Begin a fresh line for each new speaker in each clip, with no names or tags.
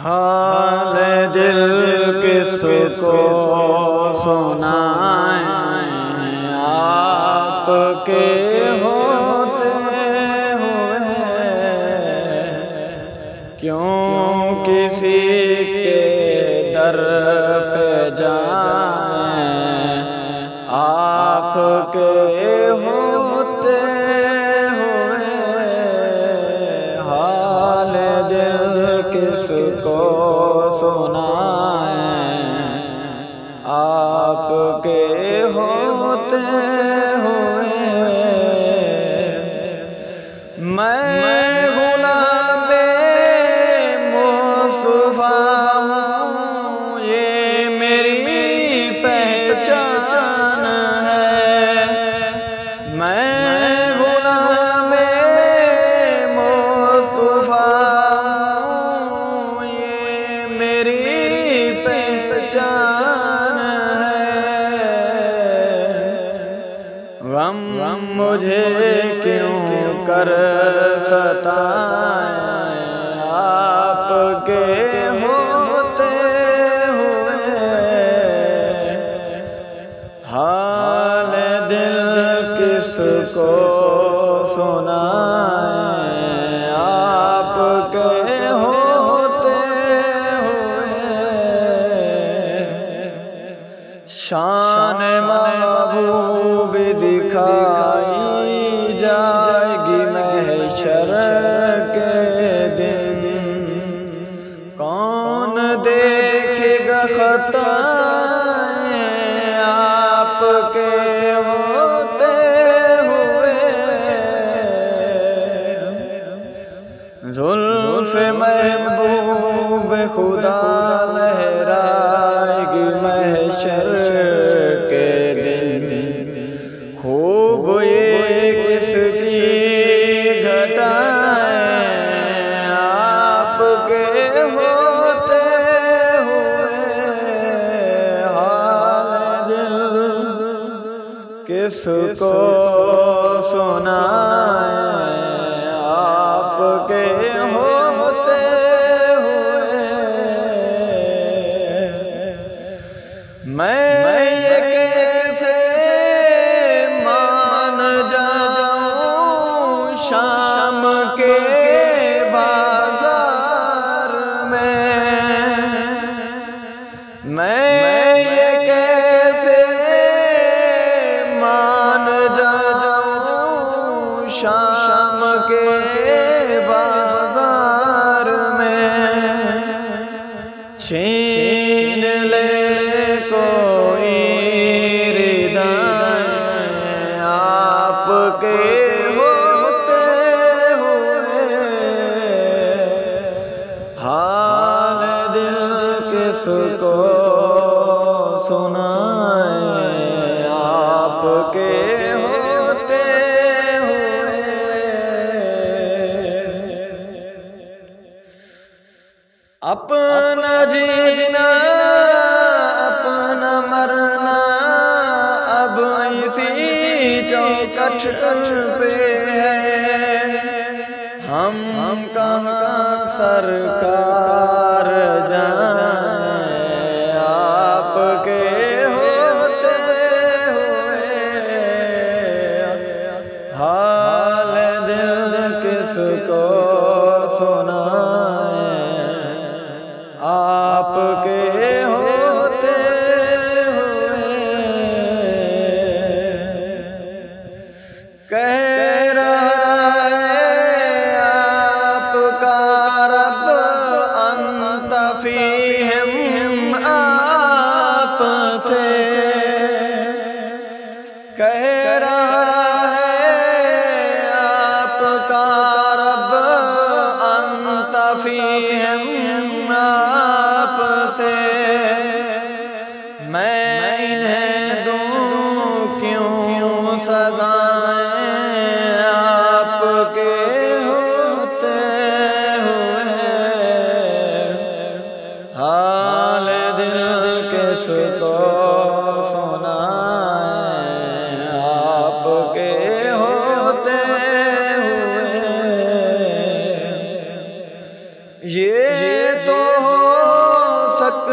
حال دل کس کو سنائیں، آپ کے ہوتے ہوئے کیوں کسی کے در پہ جائیں، آپ کے ہوتے ہوئے حال دل کس کو سنائیں، آپ کے ہوتے ہوئے میں غلام مصطفیٰ ہوں، یہ میری پہچان ہے، میں غلام مصطفیٰ ہوں، یہ میری پہچان ہے، غم مجھے کیوں کر ستائیں، آپ کے ہوتے ہوئے حال دل کس کو سنائیں، آپ کے ہوتے ہوئے شان محبوب دکھائی جائے گی محشر کے دن، کون دیکھے گا خطائیں آپ کے ہوتے ہوئے، زلف محبوب خدا لہرائے گی محشر کے دن، خوب یہ کس کی گھٹائیں آپ کے ہوتے ہوئے حال دل کس کو سنائیں، آپ کے ہوتے ہوئے میں یہ کیسے مان جاؤں شام کے بازار میں یہ کیسے مان جاؤں شام کے بازار میں، چھین لے کوئی ردائیں آپ کے ہوتے ہوئے حال دل کس کو سنائیں، آپ کے ہوتے ہوئے اپنا جینا اپنا مرنا اب اسی چوکٹ پہ ہے، ہم کہاں سرکار جائیں، آپ کے ہوتے ہوئے حال دل کس کو سنائیں، آپ کے ہوتے ہوئے کہہ رہا ہے آپ کا رب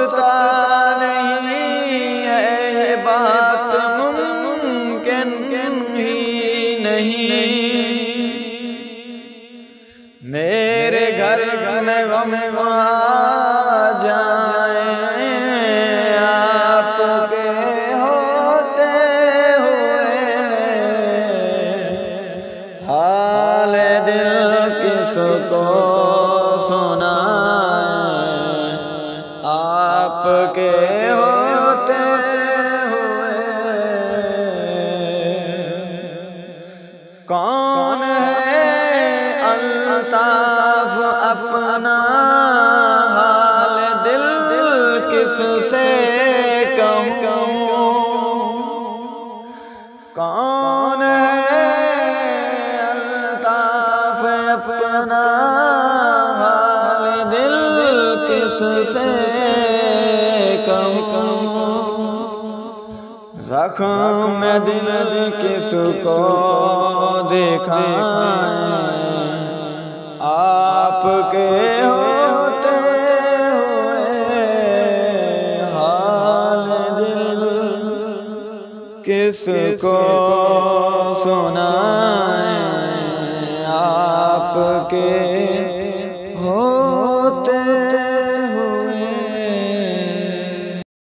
سکتا نہیں ہے، یہ بات ممکن ہی نہیں۔ میرے گھر میں غم آ جائیں آپ کے ہوتے ہوئے، حال دل کس کو سنائیں آپ کے ہوتے ہوئے۔ کون ہے الطاف اپنا حال دل کس سے کہوں؟ کون ہے الطاف اپنا حال دل کس سے کہوں؟ زخم دل کس کو دکھائیں آپ کے ہوتے ہوئے، حال دل کس کو